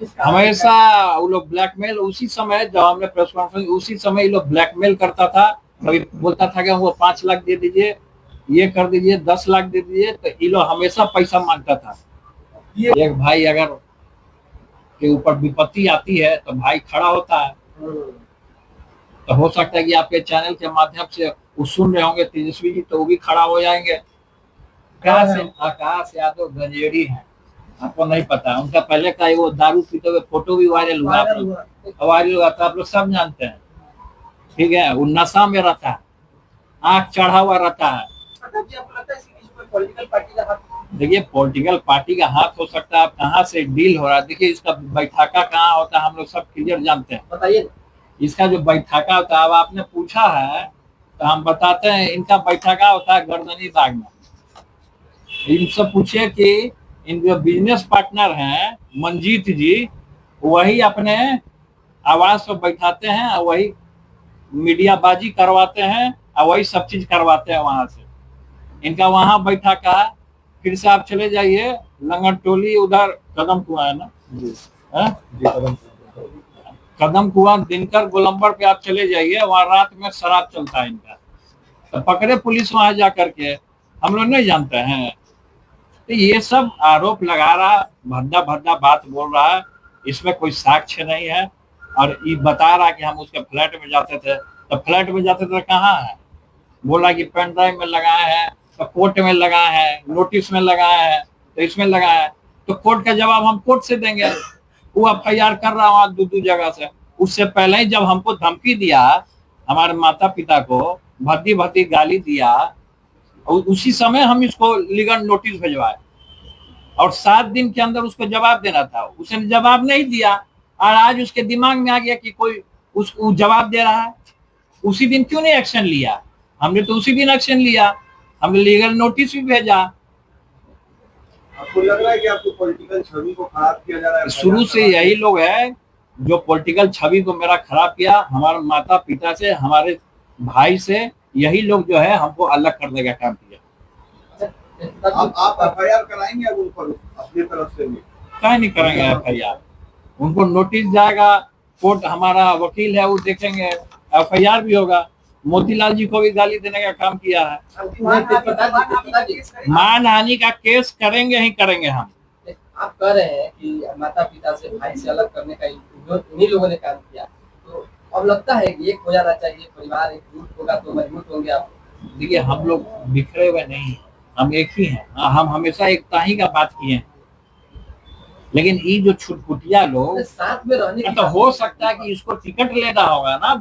हमेशा वो लोग ब्लैकमेल, उसी समय जब हमने प्रेस कॉन्फ्रेंस, उसी समय ये लोग ब्लैकमेल करता था। कभी बोलता था कि वो 5 लाख दे दीजिए, ये कर दीजिए, 10 लाख दे दीजिए, तो ये लोग हमेशा पैसा मांगता था। एक भाई अगर के ऊपर विपत्ति आती है तो भाई खड़ा होता है। तो हो सकता है कि आपके चैनल के माध्यम से वो सुन रहे होंगे तेजस्वी जी, तो वो भी खड़ा हो जाएंगे। आकाश यादव गंजेड़ी है, आपको नहीं पता उनका पहले का वो दारू पीते हुए फोटो भी वायरल हुआ, वायरल हुआ था, आप लोग सब जानते हैं। ठीक है, वो नशा में रहता है, आंख चढ़ा हुआ रहता है। देखिए पॉलिटिकल पार्टी का हाथ हो सकता है, आप कहाँ से डील हो रहा है। देखिए इसका बैठका कहाँ होता है, हम लोग सब क्लियर जानते हैं। बताइए इसका जो बैठका होता है, अब आपने पूछा है तो हम बताते हैं। इनका बैठका होता है गर्दनी बाग में। इनसे पूछे कि इन जो बिजनेस पार्टनर हैं मंजीत जी, वही अपने आवास पर बैठाते हैं और वही मीडियाबाजी करवाते हैं और वही सब चीज करवाते हैं वहां से। इनका वहां बैठा का, फिर से आप चले जाइए लंगन टोली, उधर कदम कुआं है ना जी, कदम कुआं दिनकर गोलंबर पे आप चले जाइए, वहां रात में शराब चलता है इनका। तो पकड़े पुलिस वहां जा करके, हम लोग नहीं जानते हैं। तो ये सब आरोप लगा रहा, भद्दा भद्दा बात बोल रहा है, इसमें कोई साक्ष्य नहीं है। और ये बता रहा कि हम उसके फ्लैट में जाते थे, तो फ्लैट में जाते थे कहाँ है, बोला कि पेन ड्राइव में लगाए हैं, तो कोर्ट में लगाए हैं, नोटिस में लगाए हैं, तो इसमें लगाया है। तो कोर्ट का जवाब हम कोर्ट से देंगे। वो FIR कर रहा वहां दो जगह से। उससे पहले ही जब हमको धमकी दिया, हमारे माता पिता को भद्दी भद्दी गाली दिया, उसी समय हम इसको लीगल नोटिस भिजवाए और 7 दिन के अंदर उसको जवाब देना था। उसने जवाब नहीं दिया और आज उसके दिमाग में आ गया कि कोई उसको जवाब दे रहा है। उसी दिन क्यों नहीं एक्शन लिया? हमने तो उसी दिन एक्शन लिया, हमने लीगल नोटिस भी भेजा। आपको लग रहा है कि आपको पॉलिटिकल छवि को खराब किया जा रहा है? शुरू से यही लोग है जो पॉलिटिकल छवि को मेरा खराब किया, हमारे माता पिता से, हमारे भाई से, यही लोग जो है हमको अलग करने का काम किया। आप FIR कराएंगे अब उन पर अपनी तरफ से भी? क्या नहीं करेंगे FIR? उनको नोटिस जाएगा, कोर्ट, हमारा वकील है वो देखेंगे, FIR भी होगा। मोतीलाल जी को भी गाली देने का काम किया है। मानहानि का केस करेंगे ही करेंगे हम। आप कह रहे हैं कि माता पिता से, भाई से अलग करने का इन्हीं लोगों ने काम किया, तो अब लगता है कि एक हो जाना चाहिए, परिवार एकजुट होगा तो मजबूत होंगे आप। देखिए हम लोग बिखरे हुए नहीं, हम एक ही हैं। हम हमेशा एकता ही का बात किए हैं। लेकिन ये जो छुटपुटिया लोग साथ में रहने, तो हो सकता है कि इसको टिकट लेना होगा ना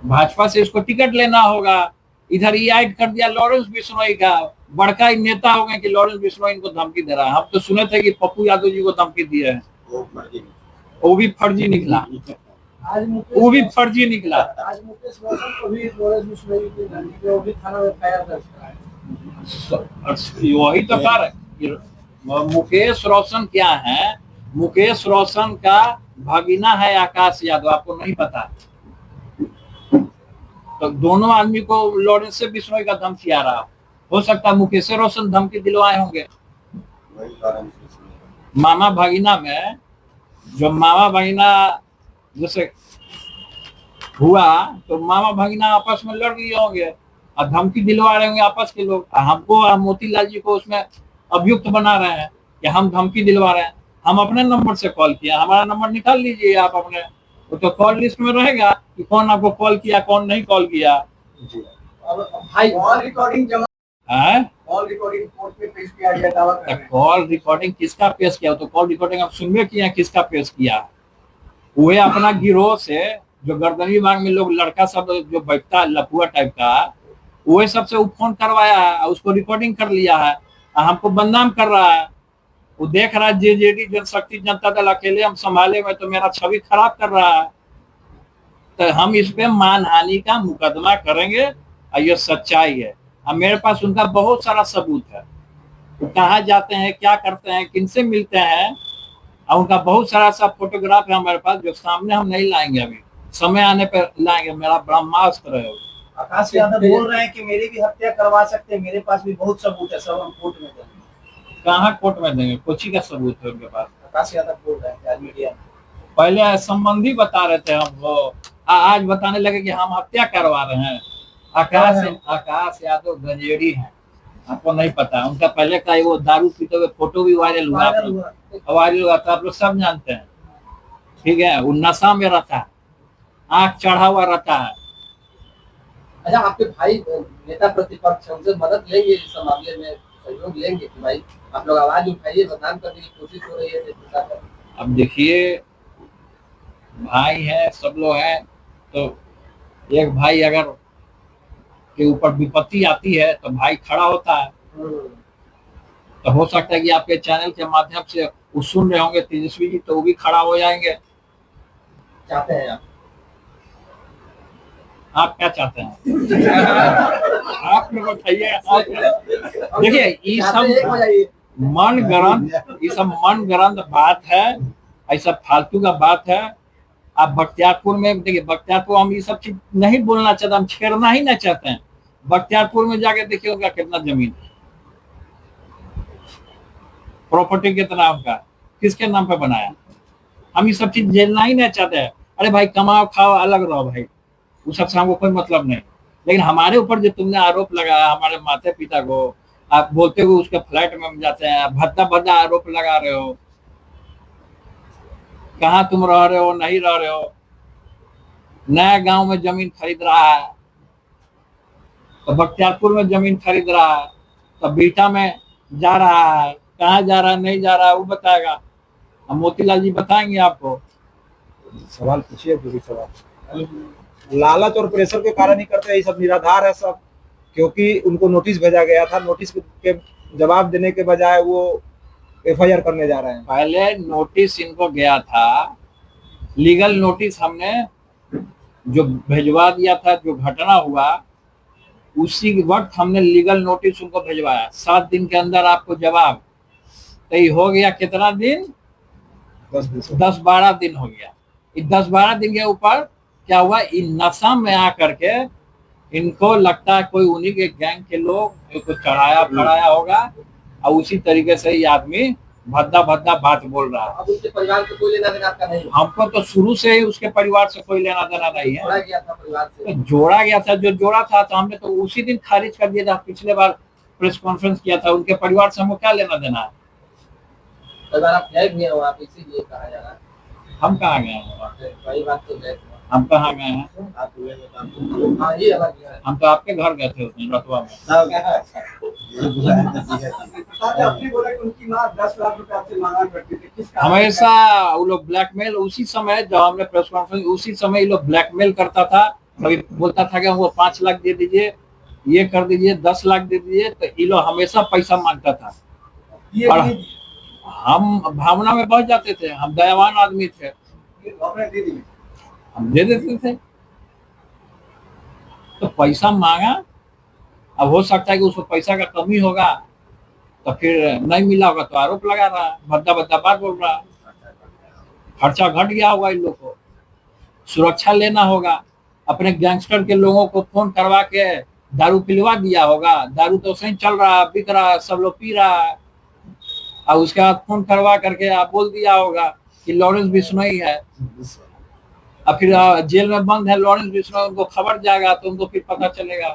भाजपा से इसको टिकट लेना होगा। इधर ये ऐड कर दिया लॉरेंस बिश्नोई का, बड़का नेता हो गए कि लॉरेंस बिश्नोई इनको धमकी दे रहा है। हम तो सुने थे कि पप्पू यादव जी को धमकी दिए हैं, वो भी फर्जी निकला। वो भी फर्जी निकला। आज मुकेश रोशन को भी लॉरेंस बिश्नोई को भी थाना में FIR दर्ज कराया। वही तो कर, मुकेश रोशन क्या है, मुकेश रोशन का भगीना है आकाश यादव, आपको नहीं पता? तो दोनों आदमी को लॉरेंस से बिश्नोई का धमकी आ रहा। हो सकता है मुकेश रोशन धमकी दिलवाए होंगे। मामा भगीना में जो मामा भगीना जैसे हुआ, तो मामा भगीना आपस में लड़ लिए होंगे और धमकी दिलवा रहे होंगे आपस के लोग। हमको, मोतीलाल जी को उसमें अभियुक्त बना रहे हैं कि हम धमकी दिलवा रहे हैं। हम अपने नंबर से कॉल किया, हमारा नंबर निकाल लीजिए आप अपने, तो कॉल लिस्ट में रहेगा कि कौन आपको कॉल किया, कौन नहीं कॉल किया। भाई कॉल रिकॉर्डिंग जमा है, कॉल रिकॉर्डिंग कोर्ट में पेश किया गया, दावा कर रहे हैं। कॉल रिकॉर्डिंग किसका पेश किया? तो कॉल रिकॉर्डिंग आप सुनबे किया, किसका पेश किया? वो अपना गिरोह से, जो गर्दनी बाग में लोग लड़का सब जो बैठता है लपुआ टाइप का, वही सबसे वो फोन करवाया है, उसको रिकॉर्डिंग कर लिया है, हमको बदनाम कर रहा है। वो देख रहा है JJD जनशक्ति जनता दल अकेले हम संभाले में, तो मेरा छवि खराब कर रहा है। तो हम इस पे मानहानि का मुकदमा करेंगे और ये सच्चाई है। अब मेरे पास उनका बहुत सारा सबूत है, वो कहाँ जाते हैं, क्या करते हैं, किनसे मिलते हैं, और उनका बहुत सारा सा फोटोग्राफ है हमारे पास, जो सामने हम नहीं लाएंगे, अभी समय आने पर लाएंगे। मेरा ब्रह्मास्त्र है। आकाश यादव बोल रहे हैं कि मेरी भी हत्या करवा सकते हैं, मेरे पास भी बहुत सबूत है, सब हम कोर्ट में देंगे। कहाँ कोर्ट में देंगे? कोची का सबूत है उनके पास? प्रकाश यादव बोल रहे हैं आज मीडिया में। पहले संबंधी बता रहे थे हमको, आज बताने लगे कि हम हत्या करवा रहे हैं। आकाश यादव गंजेड़ी हैं, आपको नहीं पता। उनका पहले का वो दारू पीते हुए फोटो भी वायरल हुआ था, आप लोग सब जानते हैं। ठीक है, वो नशा में रहता है, आंख चढ़ा हुआ रहता है। अच्छा, आपके भाई नेता प्रतिपक्ष है, उनसे मदद लेंगे इस मामले में, सहयोग लेंगे कि भाई आप लोग आवाज उठाइए, बदनाम करने की कोशिश हो रही है। अब देखिए, भाई है, सब लोग हैं, तो एक भाई अगर के ऊपर विपत्ति आती है तो भाई खड़ा होता है। तो हो सकता है कि आपके चैनल के माध्यम से वो सुन रहे होंगे तेजस्वी जी, तो वो भी खड़ा हो जाएंगे। चाहते हैं आप क्या चाहते हैं? आप लोग बताइए। देखिए, ये सब मन गढ़ंत बात है, ऐसा फालतू का बात है। आप बख्तियारपुर में देखिए, बख्तियारपुर हम ये सब चीज नहीं बोलना चाहते, हम छेड़ना ही नहीं चाहते हैं। बख्तियारपुर में जाके देखिए उनका कितना जमीन है, प्रॉपर्टी कितना उनका, किसके नाम पे बनाया। हम ये सब चीज झेलना ही नहीं चाहते हैं। अरे भाई, कमाओ खाओ, अलग रहो भाई, उस सबसे हमको कोई मतलब नहीं। लेकिन हमारे ऊपर जो तुमने आरोप लगाया, हमारे माता पिता को, आप बोलते हुए उसके फ्लैट में जाते हैं, भद्दा भद्दा आरोप लगा रहे हो। कहाँ तुम रह रहे हो, नहीं रह रहे हो। नया गांव में जमीन खरीद रहा है, तो बख्तियारपुर में जमीन खरीद रहा है, तो बीटा में जा रहा है, कहाँ जा रहा है, नहीं जा रहा है, वो बताएगा। हम मोतीलाल जी बताएंगे आपको। सवाल पूछिए, पूरी सवाल। लालच और प्रेशर के कारण ही करते हैं, ये सब निराधार है सब, क्योंकि उनको नोटिस भेजा गया था। नोटिस के जवाब देने के बजाय वो एफआईआर करने जा रहे हैं। पहले नोटिस इनको गया था, लीगल नोटिस हमने जो भेजवा दिया था, जो घटना हुआ उसी वक्त हमने लीगल नोटिस उनको भेजवाया। 7 दिन के अंदर आपको जवाब। तो ये हो गया कितना दिन? 10-12 दिन हो गया। 10-12 दिन के ऊपर क्या हुआ, इन नशा में आकर के इनको लगता है कोई उन्हीं के गैंग के लोग को चढ़ाया फड़ाया होगा, और उसी तरीके से ये आदमी भद्दा भद्दा बात बोल रहा है। अब उसके परिवार से कोई लेना देना आपका नहीं? हमको तो शुरू से ही उसके परिवार से कोई लेना देना नहीं है। जोड़ा गया था परिवार से, तो जोड़ा गया था, जो जोड़ा था तो हमने तो उसी दिन खारिज कर दिया था। पिछले बार प्रेस कॉन्फ्रेंस किया था, उनके परिवार से हमको क्या लेना देना है। परिवार आप गए भी हैं वहाँ पे, इसीलिए कहा जा रहा है। हम कहाँ गए हैं? वही बात तो गए, हम कहाँ गए हैं? हाँ ये अलग है। हम तो आपके घर गए थे उस दिन रतवा में। आपने बोला कि उनकी माँ 10 लाख रुपए आपसे मांगा करती थी, किस कारण? हमेशा वो लोग ब्लैकमेल, उसी समय जब हमने प्रेस कॉन्फ्रेंस, उसी समय ये लोग ब्लैकमेल करता था। कभी बोलता था कि हमको 5 लाख दे दीजिए, ये कर दीजिए, 10 लाख दे दीजिए, तो ये लोग हमेशा पैसा मांगता था। और हम भावना में बह जाते थे, हम दयावान आदमी थे, आपने दे दी, हम दे देते थे। तो पैसा मांगा, अब हो सकता है कि उसको पैसा का कमी होगा, तो फिर नहीं मिला होगा तो आरोप लगा रहा है, भद्दा भद्दा बात बोल रहा है। खर्चा घट गया होगा इन लोग को, सुरक्षा लेना होगा, अपने गैंगस्टर के लोगों को फोन करवा के दारू पिलवा दिया होगा। दारू तो सही चल रहा है, बिक रहा है, सब लोग पी रहा है, और उसके बाद फोन करवा करके आप बोल दिया होगा कि लॉरेंस बिश्नोई है, और फिर जेल में बंद है लॉरेंस बिश्नोई, उनको खबर जाएगा तो उनको फिर पता चलेगा।